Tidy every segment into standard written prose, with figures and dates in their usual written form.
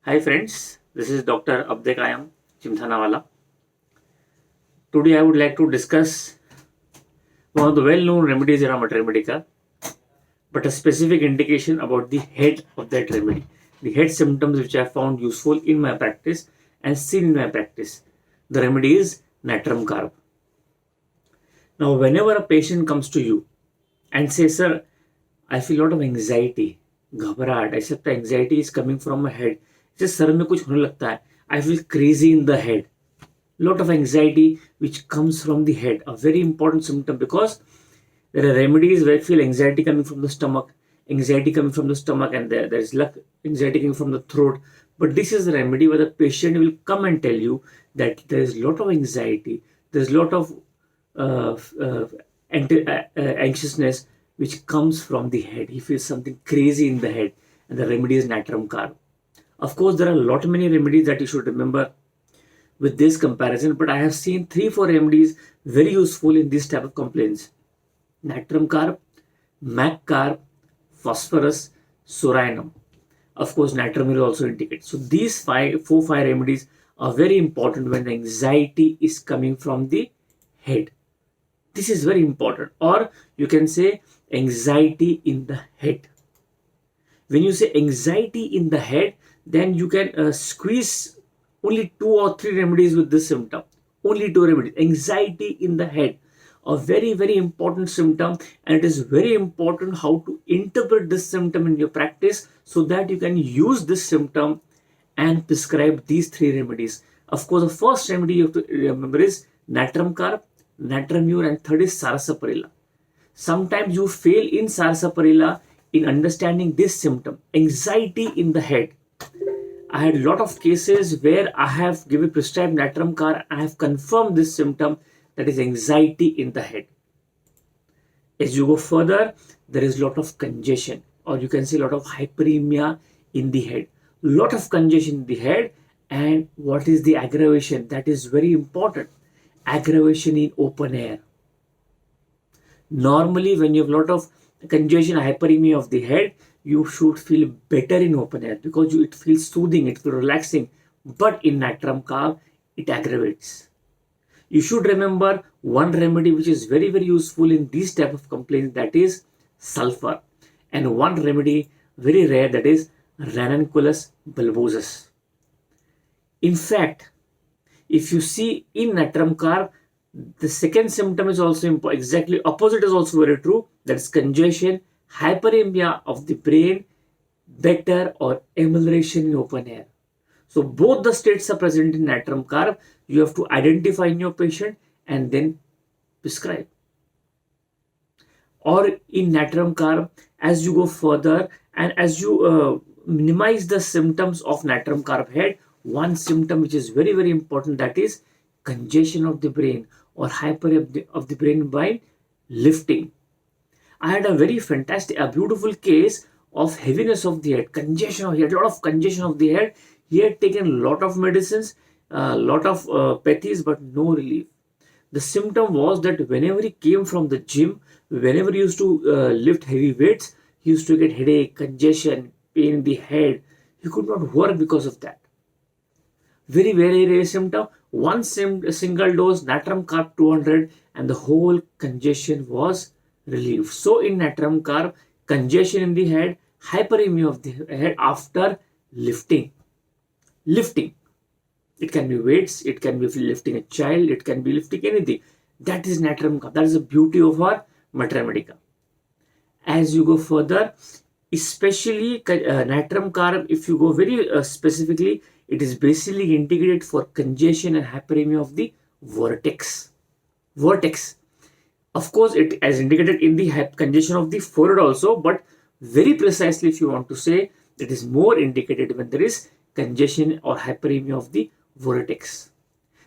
Hi friends, this is Dr. Abdekayam Chimthanawala. Today I would like to discuss one of the well-known remedies in Mater Medica, but a specific indication about the head of that remedy. The head symptoms which I found useful in my practice and seen in my practice. The remedy is natrum carb. Now, whenever a patient comes to you and says, "Sir, I feel a lot of anxiety, घबराहट, ऐसा लगता है anxiety is coming from my head. जैसे sir में कुछ होने लगता है. I feel crazy in the head." Lot of anxiety which comes from the head, a very important symptom, because there are remedies where you feel anxiety coming from the stomach, and there's anxiety coming from the throat. But this is a remedy where the patient will come and tell you that there is a lot of anxiety, there's a lot of uh, uh, anxiousness which comes from the head. He feels something crazy in the head, and the remedy is natrum carb. Of course, there are a lot many remedies that you should remember with this comparison, but I have seen 3-4 remedies very useful in this type of complaints: natrum carb, mac carb, phosphorus, soranum. Of course, natrum will also indicate. So these 5 remedies are very important when the anxiety is coming from the head. This is very important. Or you can say anxiety in the head. When you say anxiety in the head, then you can squeeze only 2 or 3 remedies with this symptom. Only 2 remedies. Anxiety in the head, a very, very important symptom, and it is very important how to interpret this symptom in your practice so that you can use this symptom and prescribe these 3 remedies. Of course, the first remedy you have to remember is natrum carb, natramur, and third is sarsaparilla. Sometimes you fail in sarsaparilla in understanding this symptom, anxiety in the head. I had a lot of cases where I have given prescribed natrum carb. I have confirmed this symptom, that is anxiety in the head. As you go further, there is a lot of congestion, or you can say a lot of hyperemia in the head. Lot of congestion in the head. And what is the aggravation? That is very important. Aggravation in open air. Normally, when you have a lot of congestion, hyperemia of the head, you should feel better in open air because it feels soothing, it feels relaxing. But in natrum carb, it aggravates. You should remember one remedy which is very, very useful in these type of complaints, that is sulfur. And one remedy very rare, that is ranunculus bulbosus. In fact, if you see in natrum carb, the second symptom is also exactly opposite is also very true. That is congestion, hyperemia of the brain, better or amelioration in open air. So both the states are present in natrum carb. You have to identify in your patient and then prescribe. Or in natrum carb, as you go further and as you minimize the symptoms of natrum carb head, one symptom which is very, very important, that is congestion of the brain or hyper of the brain by lifting. I had a very fantastic, a beautiful case of heaviness of the head, congestion of the head, a lot of congestion of the head. He had taken a lot of medicines, a lot of pathies, but no relief. The symptom was that whenever he came from the gym, whenever he used to lift heavy weights, he used to get headache, congestion, pain in the head. He could not work because of that. Very, very rare symptom. One single dose, natrum carb 200, and the whole congestion was relieved. So in natrum carb, congestion in the head, hyperemia of the head after lifting. Lifting. It can be weights, it can be lifting a child, it can be lifting anything. That is natrum carb. That is the beauty of our Mater Medica. As you go further, especially natrum carb, if you go very specifically, it is basically indicated for congestion and hyperemia of the vertex. Vertex. Of course, it is indicated in the congestion of the forehead also, but very precisely, if you want to say, it is more indicated when there is congestion or hyperemia of the vertex.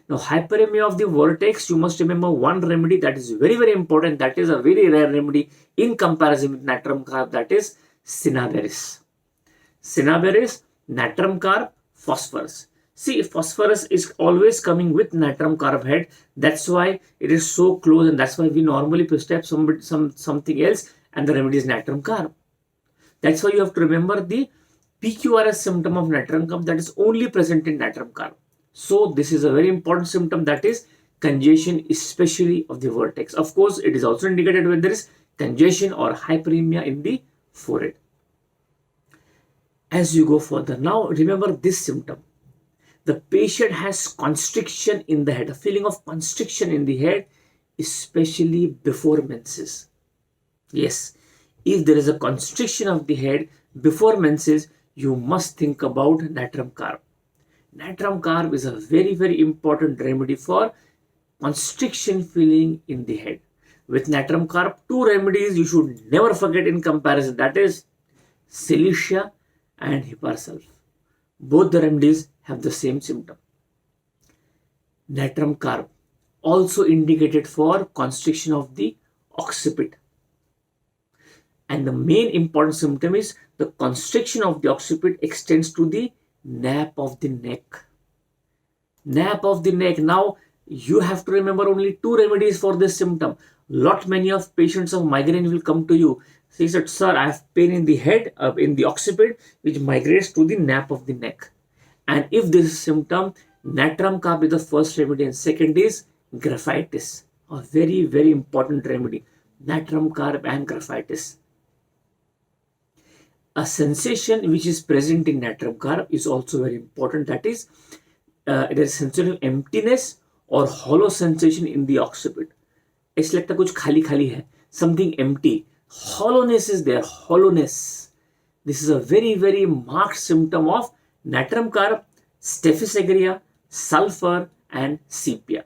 Now, hyperemia of the vertex, you must remember one remedy that is very, very important. That is a very rare remedy in comparison with natrum carb. That is cinnaberis. Cinnaberis, natrum carb, phosphorus. See, phosphorus is always coming with natrum carb head. That's why it is so close, and that's why we normally prescribe something else, and the remedy is natrum carb. That's why you have to remember the PQRS symptom of natrium carb that is only present in natrium carb. So this is a very important symptom, that is congestion, especially of the vertex. Of course, it is also indicated when there is congestion or hyperemia in the forehead. As you go further, now remember this symptom. The patient has constriction in the head, a feeling of constriction in the head, especially before menses. Yes, if there is a constriction of the head before menses, you must think about natrium carb. Natrium carb is a very, very important remedy for constriction feeling in the head. With natrium carb, two remedies you should never forget in comparison, that is Cilicia and Hiparsulf. Both the remedies have the same symptom. Natrium carb also indicated for constriction of the occiput. And the main important symptom is the constriction of the occiput extends to the nape of the neck. Nape of the neck. Now you have to remember only two remedies for this symptom. Lot many of patients of migraine will come to you. He said, sir, I have pain in the head, in the occiput, which migrates to the nape of the neck. And if this is symptom, natrium carb is the first remedy, and second is graphitis, a very, very important remedy. Natrium carb and graphitis. A sensation which is present in natrium carb is also very important. That is, there is sensation of emptiness or hollow sensation in the occiput. ऐसा लगता है कुछ खाली खाली है, something empty. Hollowness is there, hollowness. This is a very, very marked symptom of natrium carb, Staphylococcus aureus, sulfur and sepia.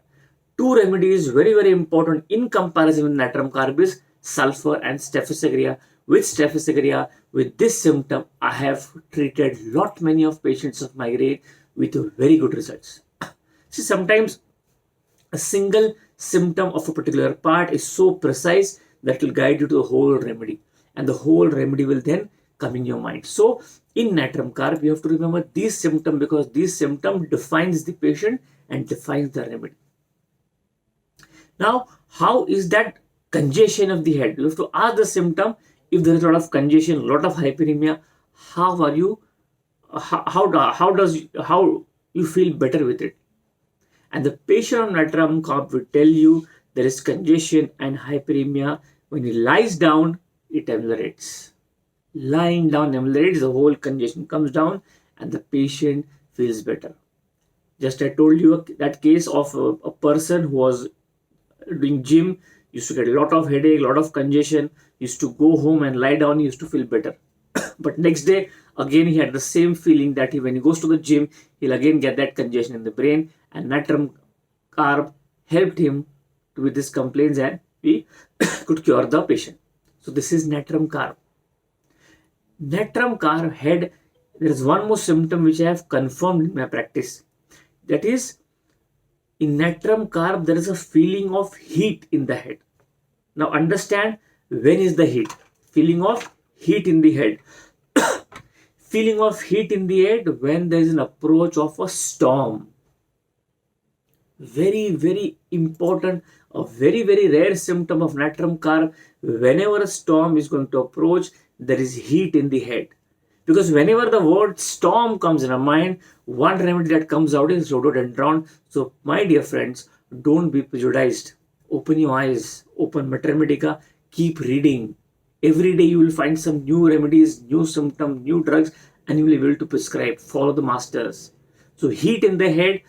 Two remedies very, very important in comparison with natrium carb is sulfur and Staphylococcus aureus. With Staphylococcus aureus, with this symptom, I have treated lot many of patients of migraine with very good results. See, sometimes a single symptom of a particular part is so precise that will guide you to the whole remedy, and the whole remedy will then come in your mind. So in natrium carb, you have to remember these symptoms, because these symptom defines the patient and defines the remedy. Now, how is that congestion of the head? You have to ask the symptom. If there is a lot of congestion, a lot of hyperemia, how are you? How you feel better with it? And the patient on natrium carb will tell you there is congestion and hyperemia. When he lies down, it ameliorates. Lying down ameliorates, the whole congestion comes down and the patient feels better. Just I told you that case of a person who was doing gym, used to get a lot of headache, a lot of congestion, used to go home and lie down, he used to feel better. But next day, again, he had the same feeling that when he goes to the gym, he'll again get that congestion in the brain, and natrium carb helped him with his complaints and he could cure the patient. So this is natrium carb. Natrium carb head, there is one more symptom which I have confirmed in my practice. That is, in natrium carb, there is a feeling of heat in the head. Now understand, when is the heat? Feeling of heat in the head. Feeling of heat in the head when there is an approach of a storm. Very, very important, a very, very rare symptom of natrium carb. Whenever a storm is going to approach, there is heat in the head. Because whenever the word storm comes in our mind, one remedy that comes out is rhododendron. So my dear friends, don't be prejudiced. Open your eyes, open Mater Medica, keep reading. Every day you will find some new remedies, new symptoms, new drugs, and you will be able to prescribe. Follow the masters. So heat in the head,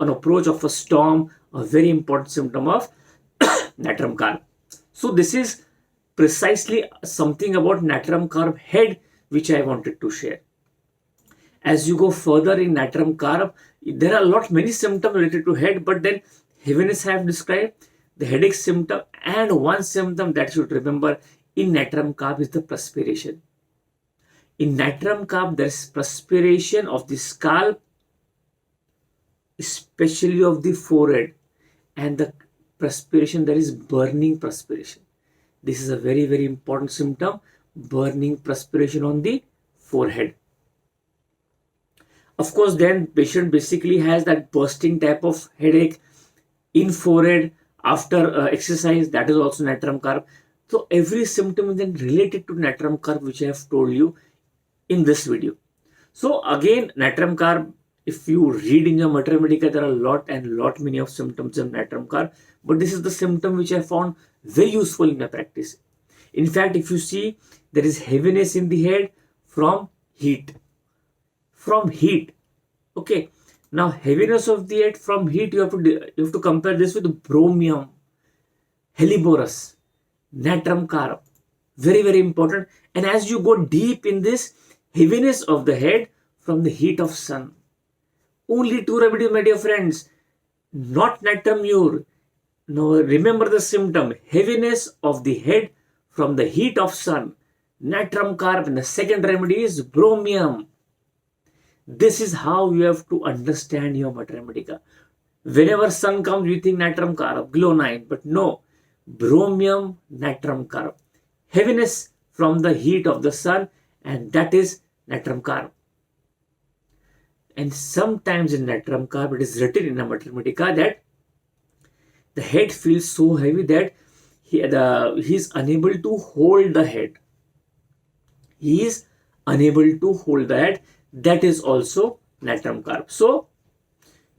an approach of a storm, a very important symptom of natrium carb. So this is precisely something about natrium carb head which I wanted to share. As you go further in natrium carb, there are many symptoms related to head, but then heaviness I have described, the headache symptom, and one symptom that you should remember in natrium carb is the perspiration. In natrium carb, there is perspiration of the scalp, especially of the forehead, and the perspiration, there is burning perspiration. This is a very, very important symptom, burning perspiration on the forehead. Of course, then patient basically has that bursting type of headache in forehead after exercise. That is also natrium carb. So every symptom is then related to natrium carb, which I have told you in this video. So again, natrum carb, if you read in your Mater Medica, there are lot many of symptoms of natrum carb, but this is the symptom which I found very useful in my practice. In fact, if you see, there is heaviness in the head from heat. From heat. Okay. Now, heaviness of the head from heat, you have to compare this with Bromium, Helleborus, natrum carb. Very, very important. And as you go deep in this, heaviness of the head from the heat of sun. Only two remedies, my dear friends. Not natrum mure. Now remember the symptom. Heaviness of the head from the heat of sun. Natrum carb. And the second remedy is Bromium. This is how you have to understand your Mater Medica. Whenever sun comes, you think natrum carb, Glo9. But no. Bromium, natrum carb. Heaviness from the heat of the sun, and that is natrum carb. And sometimes in natrum carb, it is written in a Mater Medica that the head feels so heavy that he is unable to hold the head. He is unable to hold the head. That is also natrum carb. So,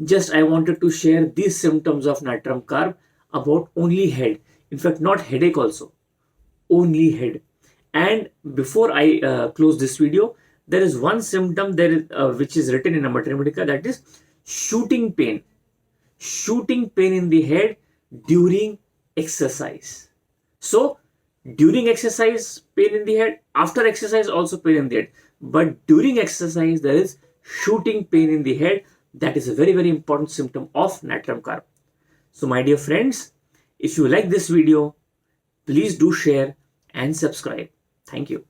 just I wanted to share these symptoms of natrum carb about only head. In fact, not headache also. Only head. And before I close this video, there is one symptom which is written in a Mater Medica, that is shooting pain. Shooting pain in the head during exercise. So, during exercise, pain in the head. After exercise, also pain in the head. But during exercise, there is shooting pain in the head. That is a very, very important symptom of natrum carb. So, my dear friends, if you like this video, please do share and subscribe. Thank you.